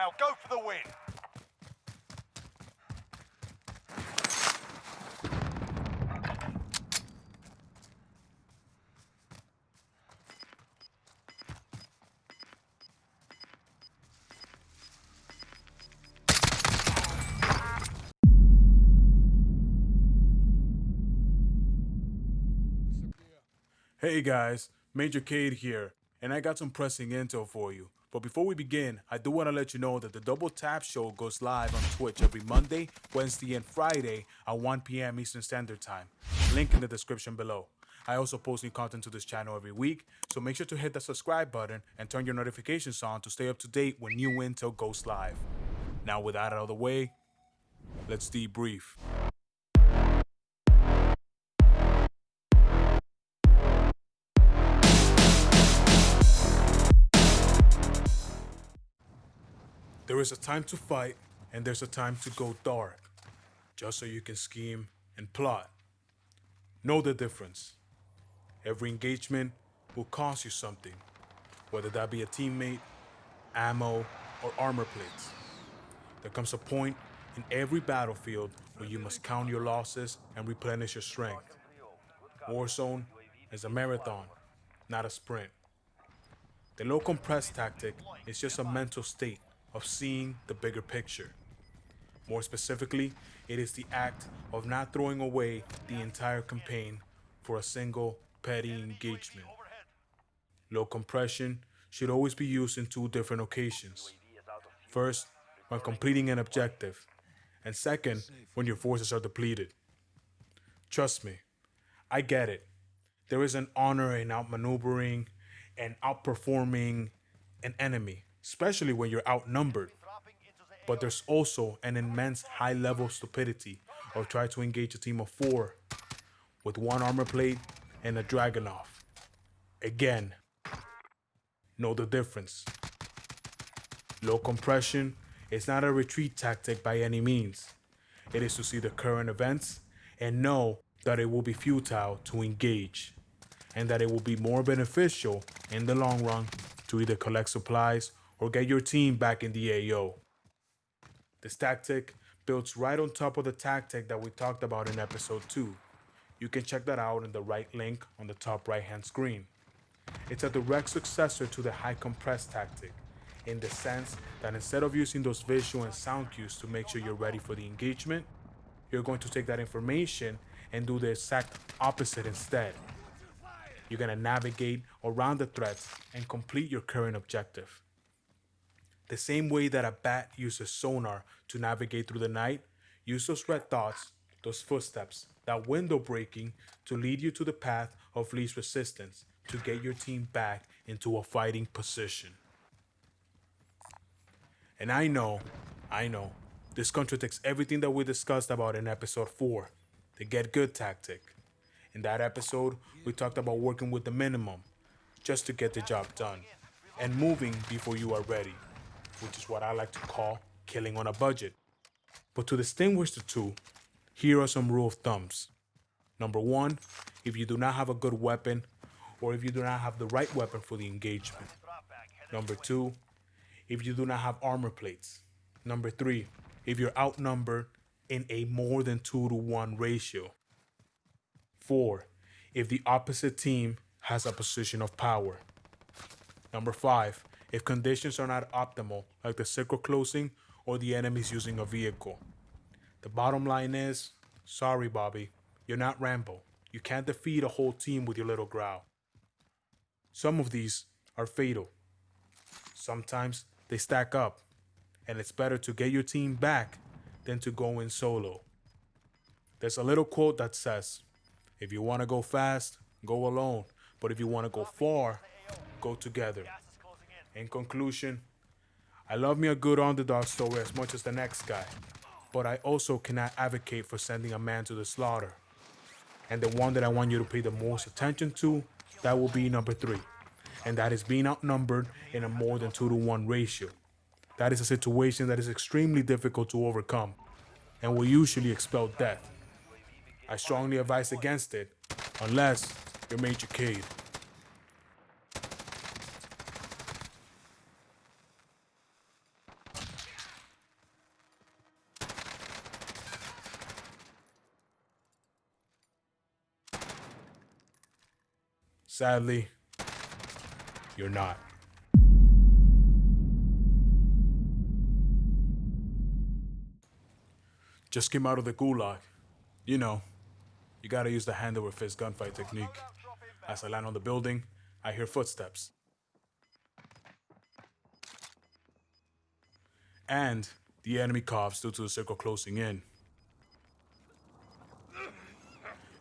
now. Go for the win. Hey guys, Major Cade here, and I got some pressing intel for you. But before we begin, I do want to let you know that the Double Tap Show goes live on Twitch every Monday, Wednesday, and Friday at 1 p.m. Eastern Standard Time. Link in the description below. I also post new content to this channel every week, so make sure to hit the subscribe button and turn your notifications on to stay up to date when new intel goes live. Now with that out of the way, let's debrief. There is a time to fight, and there's a time to go dark, just so you can scheme and plot. Know the difference. Every engagement will cost you something, whether that be a teammate, ammo, or armor plates. There comes a point in every battlefield where you must count your losses and replenish your strength. Warzone is a marathon, not a sprint. The low compress tactic is just a mental state of seeing the bigger picture. More specifically, it is the act of not throwing away the entire campaign for a single petty engagement. Low compression should always be used in two different occasions. First, when completing an objective, and second, when your forces are depleted. Trust me, I get it. There is an honor in outmaneuvering and outperforming an enemy, especially when you're outnumbered. But there's also an immense high level of stupidity of trying to engage a team of 4 with 1 armor plate and a Dragunov. Again, know the difference. Low compression is not a retreat tactic by any means. It is to see the current events and know that it will be futile to engage, and that it will be more beneficial in the long run to either collect supplies or get your team back in the AO. This tactic builds right on top of the tactic that we talked about in episode 2. You can check that out in the right link on the top right hand screen. It's a direct successor to the high compress tactic, in the sense that instead of using those visual and sound cues to make sure you're ready for the engagement, you're going to take that information and do the exact opposite instead. You're going to navigate around the threats and complete your current objective. The same way that a bat uses sonar to navigate through the night, use those red dots, those footsteps, that window breaking to lead you to the path of least resistance to get your team back into a fighting position. And I know, this contradicts everything that we discussed about in episode 4, the get good tactic. In that episode, we talked about working with the minimum, just to get the job done, and moving before you are ready, which is what I like to call killing on a budget. But to distinguish the two, here are some rule of thumbs. Number 1, if you do not have a good weapon, or if you do not have the right weapon for the engagement. Number 2, if you do not have armor plates. Number 3, if you're outnumbered in a more than 2-to-1 ratio. 4, if the opposite team has a position of power. Number 5, if conditions are not optimal, like the circle closing or the enemies using a vehicle. The bottom line is, sorry Bobby, you're not Rambo. You can't defeat a whole team with your little growl. Some of these are fatal. Sometimes they stack up, and it's better to get your team back than to go in solo. There's a little quote that says, if you want to go fast, go alone, but if you want to go far, go together. In conclusion, I love me a good underdog story as much as the next guy, but I also cannot advocate for sending a man to the slaughter. And the one that I want you to pay the most attention to, that will be number 3. And that is being outnumbered in a more than 2-to-1 ratio. That is a situation that is extremely difficult to overcome and will usually expel death. I strongly advise against it, unless you're Major Cade. Sadly, you're not. Just came out of the gulag. You know, you gotta use the hand over fist gunfight technique. As I land on the building, I hear footsteps. And the enemy coughs due to the circle closing in.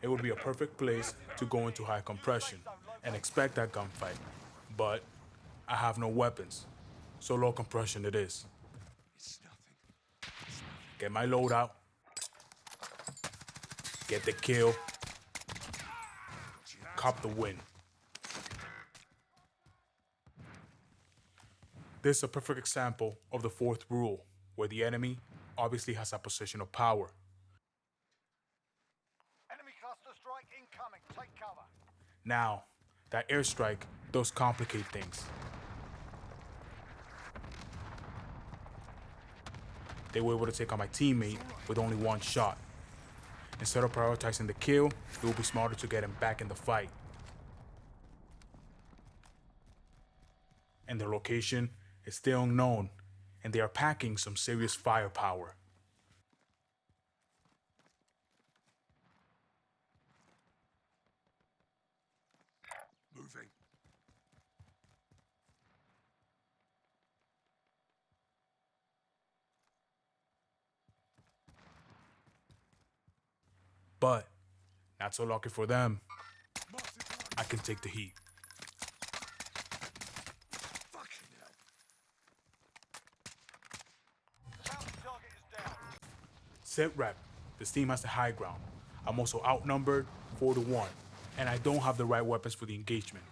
It would be a perfect place to go into high compression and expect that gunfight. But I have no weapons, so low compression it is. Get my loadout, get the kill, cop the win. This is a perfect example of the fourth rule, where the enemy obviously has a position of power. Enemy cluster strike incoming. Take cover. Now, that airstrike does complicate things. They were able to take on my teammate with only one shot. Instead of prioritizing the kill, it would be smarter to get him back in the fight. And their location is still unknown, and they are packing some serious firepower. Moving. But, not so lucky for them, I can take the heat. Fucking hell. Bounty target is down. Sit rep, this team has the high ground. I'm also outnumbered 4-1, and I don't have the right weapons for the engagement.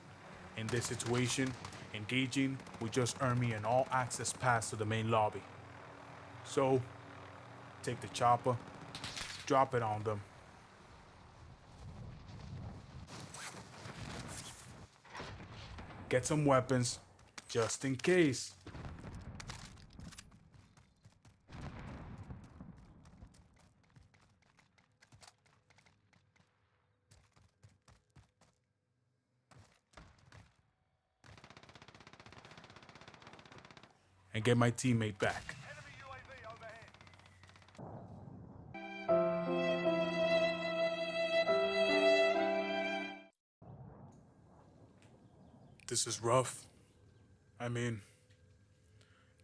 In this situation, engaging would just earn me an all-access pass to the main lobby. So, take the chopper, drop it on them. Get some weapons, just in case. And get my teammate back. Enemy UAV overhead. This is rough. I mean,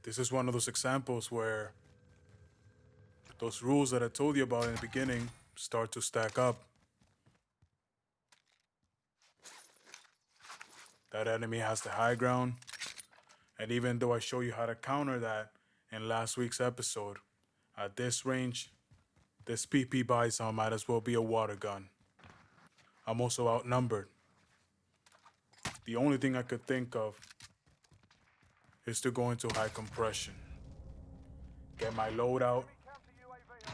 this is one of those examples where those rules that I told you about in the beginning start to stack up. That enemy has the high ground, and even though I show you how to counter that in last week's episode, at this range, this PP Bison might as well be a water gun. I'm also outnumbered. The only thing I could think of is to go into high compression. Get my loadout, Counter UAV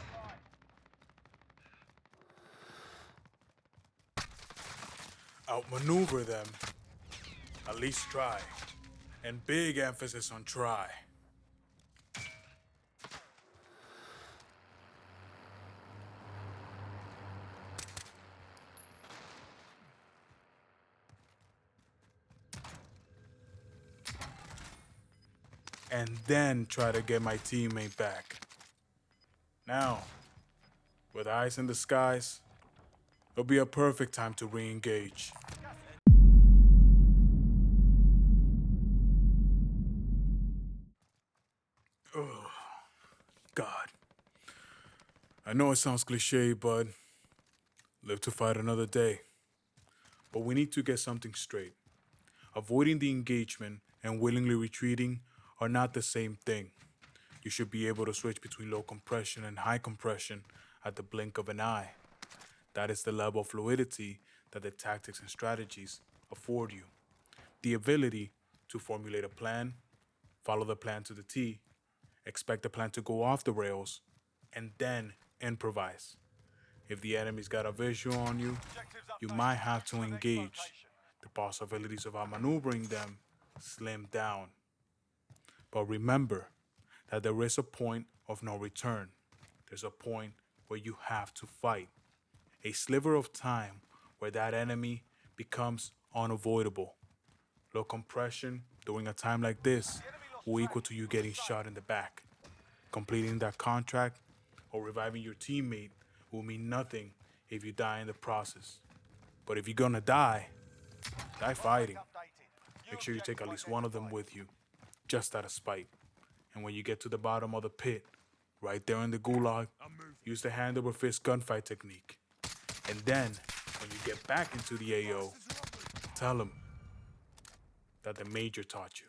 online. outmaneuver them, at least try, and big emphasis on try. And then try to get my teammate back. Now, with eyes in the skies, it'll be a perfect time to re-engage. Oh, God. I know it sounds cliche, but live to fight another day. But we need to get something straight. Avoiding the engagement and willingly retreating are not the same thing. You should be able to switch between low compression and high compression at the blink of an eye. That is the level of fluidity that the tactics and strategies afford you. The ability to formulate a plan, follow the plan to the T, expect the plan to go off the rails, and then improvise. If the enemy's got a visual on you, you might have to engage. The possibilities of outmaneuvering them slim down. But remember that there is a point of no return. There's a point where you have to fight. A sliver of time where that enemy becomes unavoidable. Low compression during a time like this will equal to you getting shot in the back. Completing that contract or reviving your teammate will mean nothing if you die in the process. But if you're gonna die fighting. Updated. Make sure you take at least one of them with you, just out of spite. And when you get to the bottom of the pit, right there in the gulag, use the hand over fist gunfight technique. And then, when you get back into the AO, tell them that the Major taught you.